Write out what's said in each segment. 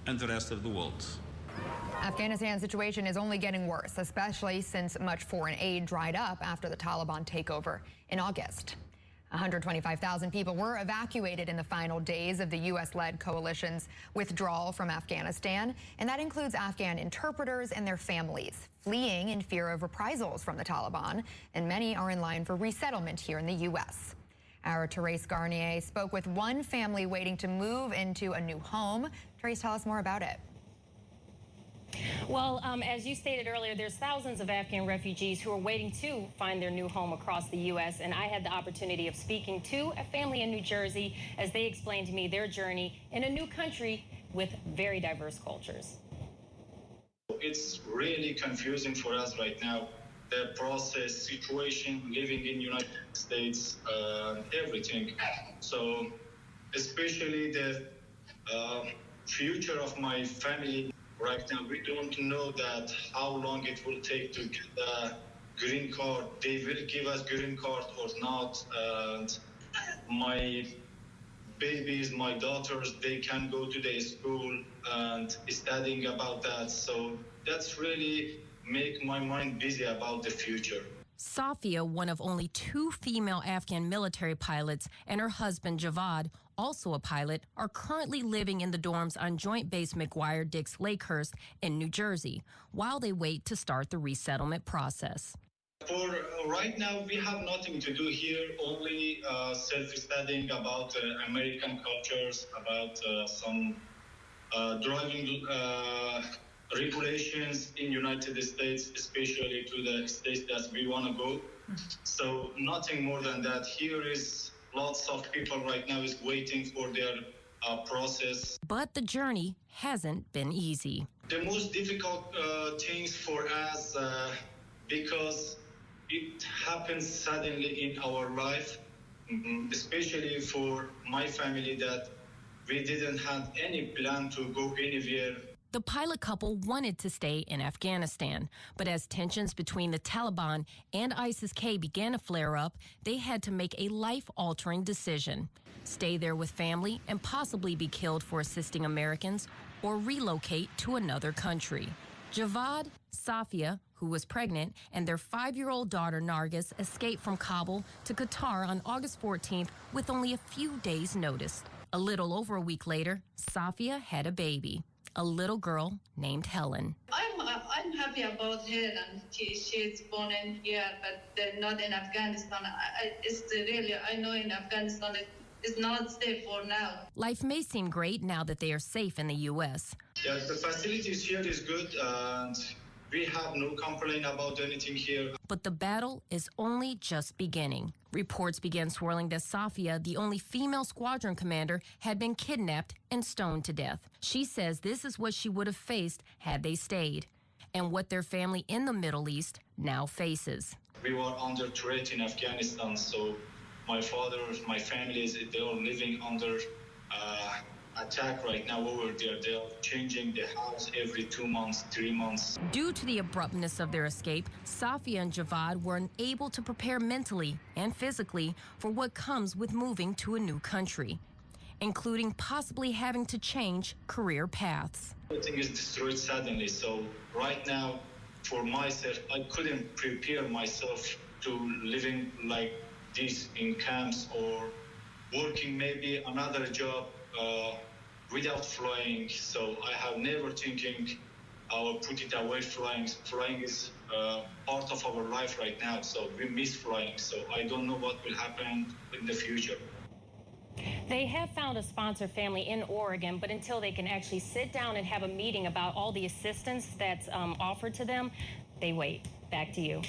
and the rest of the world. Afghanistan's situation is only getting worse, especially since much foreign aid dried up after the Taliban takeover in August. 125,000 people were evacuated in the final days of the U.S.-led coalition's withdrawal from Afghanistan, and that includes Afghan interpreters and their families, fleeing in fear of reprisals from the Taliban, and many are in line for resettlement here in the U.S. Our Therese Garnier spoke with one family waiting to move into a new home. Therese, tell us more about it. Well, as you stated earlier, there's thousands of Afghan refugees who are waiting to find their new home across the U.S., and I had the opportunity of speaking to a family in New Jersey as they explained to me their journey in a new country with very diverse cultures. It's really confusing for us right now, the process, situation, living in United States, everything. So especially the future of my family. Right now, we don't know that how long it will take to get the green card. They will give us green card or not. And my babies, my daughters, they can go to the school and studying about that. So that's really make my mind busy about the future. SAFIA, one of only 2 female Afghan military pilots, and her husband Javad, also a pilot, are currently living in the dorms on Joint Base McGuire-Dix Lakehurst in New Jersey while they wait to start the resettlement process. For right now, we have nothing to do here, only self-studying about American cultures, about some driving regulations in United States, especially to the states that we want to go. So nothing more than that. Here is lots of people right now is waiting for their process. But the journey hasn't been easy. The most difficult things for us, because it happens suddenly in our life, especially for my family, that we didn't have any plan to go anywhere. The pilot couple wanted to stay in Afghanistan, but as tensions between the Taliban and ISIS-K began to flare up, they had to make a life-altering decision: stay there with family and possibly be killed for assisting Americans, or relocate to another country. Javad, SAFIA, who was pregnant, and their 5-year-old daughter Nargis escaped from Kabul to Qatar on August 14th with only a few days' notice. A little over a week later, SAFIA had a baby, a little girl named Helen. I'm happy about her, and she's born in here, but not in Afghanistan. I know in Afghanistan it's not safe for now. Life may seem great now that they are safe in the U.S. Yeah, the facilities here is good, and we have no complaint about anything here. But the battle is only just beginning. Reports began swirling that SAFIA, the only female squadron commander, had been kidnapped and stoned to death. She says this is what she would have faced had they stayed, and what their family in the Middle East now faces. We were under threat in Afghanistan, so my father, my family, they are living under attack right now over there. They are changing the house every 2 months, 3 months. Due to the abruptness of their escape, SAFIA and Javad were unable to prepare mentally and physically for what comes with moving to a new country, including possibly having to change career paths. Everything is destroyed suddenly, so right now, for myself, I couldn't prepare myself to living like this in camps or working maybe another job without flying. So I have never thinking I will put it away flying. Flying is part of our life right now, so we miss flying. So I don't know what will happen in the future. They have found a sponsor family in Oregon, but until they can actually sit down and have a meeting about all the assistance that's offered to them, they wait. Back to you.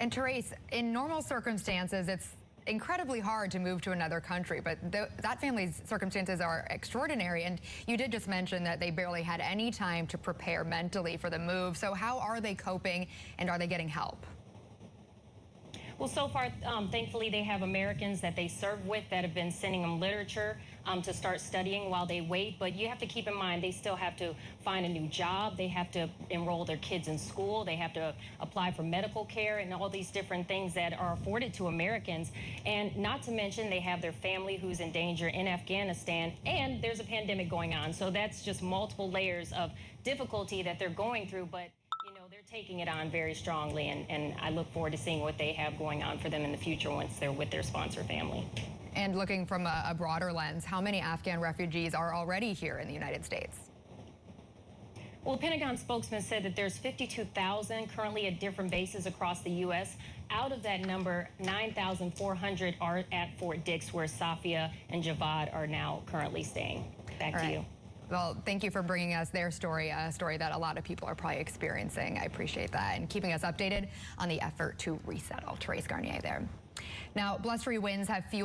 And Therese, in normal circumstances, it's incredibly hard to move to another country, but that family's circumstances are extraordinary. And you did just mention that they barely had any time to prepare mentally for the move. So how are they coping, and are they getting help? Well, so far, thankfully, they have Americans that they serve with that have been sending them literature to start studying while they wait. But you have to keep in mind, they still have to find a new job. They have to enroll their kids in school. They have to apply for medical care and all these different things that are afforded to Americans. And not to mention, they have their family who's in danger in Afghanistan, and there's a pandemic going on. So that's just multiple layers of difficulty that they're going through. But they're taking it on very strongly, and I look forward to seeing what they have going on for them in the future once they're with their sponsor family. And looking from a broader lens, how many Afghan refugees are already here in the United States? Well, the Pentagon spokesman said that there's 52,000 currently at different bases across the U.S. Out of that number, 9,400 are at Fort Dix, where SAFIA and GIOVANNI are now currently staying. Back to you. Well, thank you for bringing us their story, a story that a lot of people are probably experiencing. I appreciate that, and keeping us updated on the effort to resettle. Therese Garnier there. Now, blustery winds have fueled